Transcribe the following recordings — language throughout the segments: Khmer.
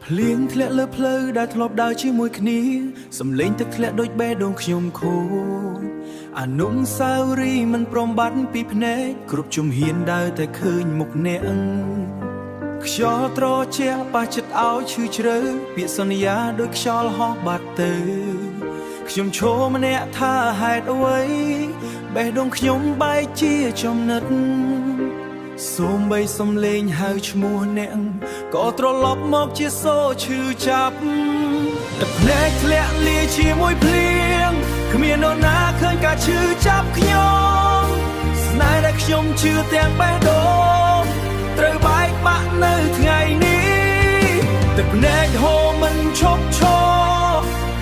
ភ្លៀងធ្លាក់លើផ្លូវដែលធ្លាប់ដើរជាមួយគ្នាសំឡេងទឹកធ្លាក់ដូចបេះដូងខ្ញុំខូចអនុស្សាវរីយ៍មិនព្រមបាត់ពីភ្នែកគ្រប់ជំហានដើរតែឃើញមុខអ្នកខ្យល់ត្រជាក់ប៉ះចិត្តឲ្យឈឺជ្រៅពាក្យសន្យាដូចខ្យល់ហោះបាត់ទៅខ្ញុំឈរម្នាក់ថាហេតុអ្វីបេះដូងខ្ញុំបែកជាចំណិតសូម្បីសំឡេងហៅឈ្មោះអ្នកក៏ត្រឡប់មកជាសូរឈឺចាប់ទឹកភ្នែកធ្លាក់លាយជាមួយភ្លៀងគ្មាននរណាឃើញការឈឺចាប់ខ្ញុំស្នេហ៍ដែលខ្ញុំជឿទាំងបេះដូងត្រូវបែកបាក់នៅថ្ងៃនេះទឹកភ្នែកហូរមិនឈប់ឈរ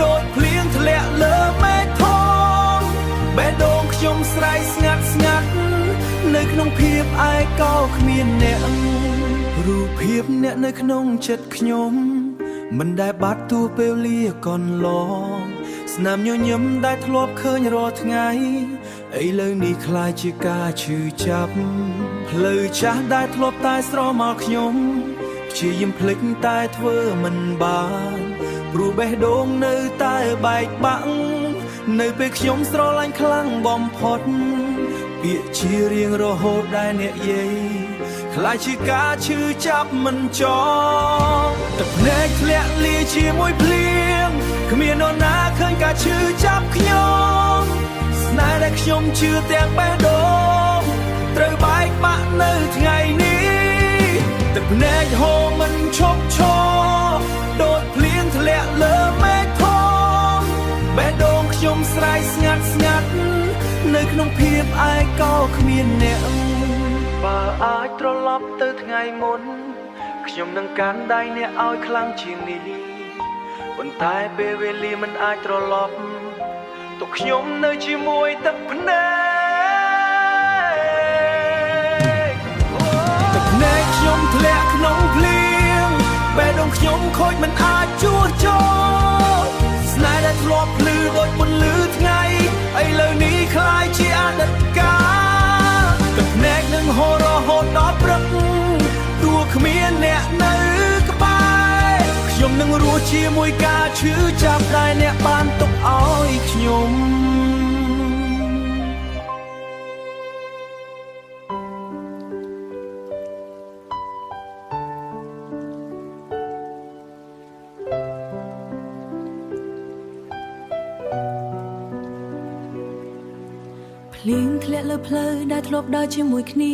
ដូចភ្លៀងធ្លាក់លើមេឃធំបេះដូងខ្ញុំស្រែកស្ងាត់ស្ងាត់នៅក្នុងភាពឯកោគ្មានអ្នករូបភាពអ្នកនៅក្នុងចិត្តខ្ញុំមិនដែលបាត់ទួពេលលាកន្លងស្នាមញញឹមដែលធ្លាប់ឃើញរាល់ថ្ងៃឥឡូវនេះคล้ายជាការឈឺចាប់ផ្លូវចាស់ដែលធ្លាប់តែស្រមល់ខ្ញុំព្យាយាមភ្លេចតែធ្វើមិនបានព្រោះបេះដូងនៅតែបែកបាក់នៅពេលខ្ញុំស្រឡាញ់ខ្លាំងបំផុតពាក្យជារៀងរហូតដែលអ្នកយាយខ្លាចជាការឈឺចាប់មិនចងទឹកភ្នែកធ្លាក់លាយជាមួយភ្លៀងគ្មាននរណាឃើញការឈឺចាប់ខ្ញុំស្នេហ៍ដែលខ្ញុំជឿទាំងបេះដូងត្រូវបែកបាក់នៅថ្ងៃនេះទឹកភ្នែកហូរមិនឈប់ឈរដូចភ្លៀងធ្លាក់លើមេឃធំបេះដូងខ្ញុំស្រែកស្ងាត់ស្ងាត់នៅក្នុងភាពឯកោគ្មានអ្នកបើអាចត្រឡប់ទៅថ្ងៃមុនខ្ញុំនឹងកាន់ដៃអ្នកឲ្យខ្លាំងជាងនេះប៉ុន្តែពេលវេលាមិនអាចត្រឡប់ទុកខ្ញុំនៅជាមួយទឹកភ្នែកទឹកភ្នែកខ្ញុំធ្លាក់ក្នុងភ្លៀងបេះដូងខ្ញុំខូចមិនអាចជួសជុលស្នេហ៍ដែលធ្លាប់ភ្លឺដូចពន្លឺថ្ងៃឥឡូវនេះคล้ายជាអតីតកាលទឹកភ្នែកនឹងហូររហូតដល់ព្រឹកទោះគ្មានអ្នកនៅក្បែរខ្ញុំនឹងរស់ជាមួយការឈឺចាប់ដែលអ្នកបានទុកឲ្យខ្ញុំភ្លៀងធ្លាក់លើផ្លូវដែលធ្លាប់ដើរជាមួយគ្នា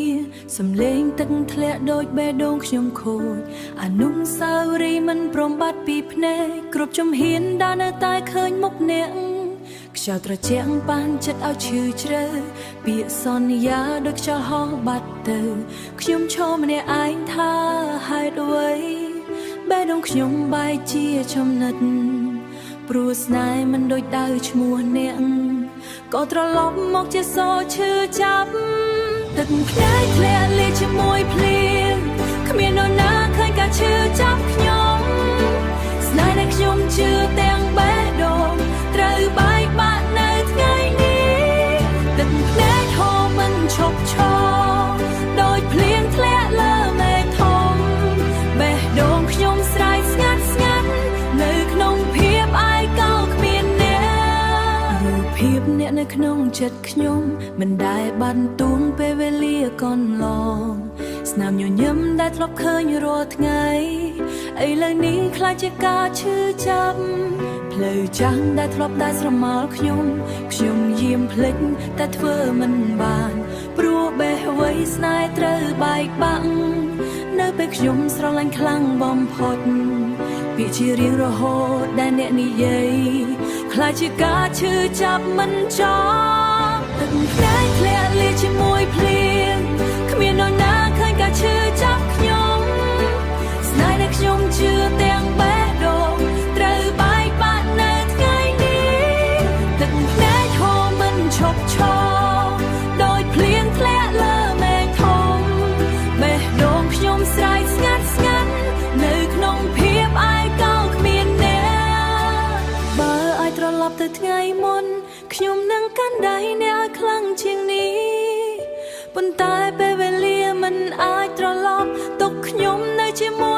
សំឡេងទឹកធ្លាក់ដូចបេះដូងខ្ញុំខូចអនុស្សាវរីយ៍មិនព្រមបាត់ពីភ្នែកគ្រប់ជំហានដើរនៅតែឃើញមុខអ្នកខ្យល់ត្រជាក់ប៉ានចិត្តឲ្យឈឺជ្រៅពាក្យសន្យាដូចខ្យល់ហោះបាត់ទៅខ្ញុំឈរម្នាក់ឯងថាហេតុអ្វីបេះដូងខ្ញុំបែកជាចំណិតព្រោះស្នេហ៍មិនដូចដៅឈ្មោះអ្នកក៏ត្រឡប់មកជាសូរឈឺចាប់ទឹកភ្នែកធ្លាក់លាយជាមួយភ្លៀងគ្មាននរណាឃើញការឈឺចាប់ខ្ញុំស្នេហ៍ដែលខ្ញុំជឿទាំងបេះដូងត្រូវបែកបាក់នៅថ្ងៃនេះទឹកភ្នែកហូរមិនឈប់ឈរដោយភ្លៀងធ្លាក់លើមេឃធំបេះដូងខ្ញុំស្រែកស្ងាត់ស្ងាត់នៅក្នុងភាពឯកោគ្មានអ្នករូបភាពអ្នកនៅក្នុងចិត្តខ្ញុំមិនដែលបាត់ទួងពេលវេលាកន្លងស្នាមញញឹមដែលធ្លាប់ឃើញរាល់ថ្ងៃឥឡូវនេះខ្លាចជាការឈឺចាប់ផ្លូវចាស់ដែលធ្លាប់តែស្រមល់ខ្ញុំយាមភ្លេចតែធ្វើមិនបានព្រោះបេះអ្វីស្នេហ៍ត្រូវបែកបាក់នៅពេលខ្ញុំស្រឡាញ់ខ្លាំងបំផុតពាក្យជារៀងរហូតដែលអ្នកនិយាយខ្លាចជាការឈឺចាប់មិនចប់ទឹកភ្នែកធ្លាក់លាយជាមួយភ្លៀងគ្មាននរណាឃើញការឈឺចាប់ខ្ញុំស្នេហ៍ដែលខ្ញុំជឿទាំងបេះដូងត្រូវបែកបាក់នៅថ្ងៃនេះទឹកភ្នែកហូរមិនឈប់ឈរដោយភ្លៀងធ្លាក់លើមេឃធំបេះដូងខ្ញុំស្រែកស្ងាត់ស្ងាត់នៅក្នុងភាពឯកោគ្មានអ្នកបើអាចត្រឡប់ទៅថ្ងៃមុនខ្ញុំនឹងកាន់ដៃអ្នកឲ្យខ្លាំងជាងនេះប៉ុន្តែពេលវេលាមិនអាចត្រឡប់ទុកខ្ញុំនៅជាមួយ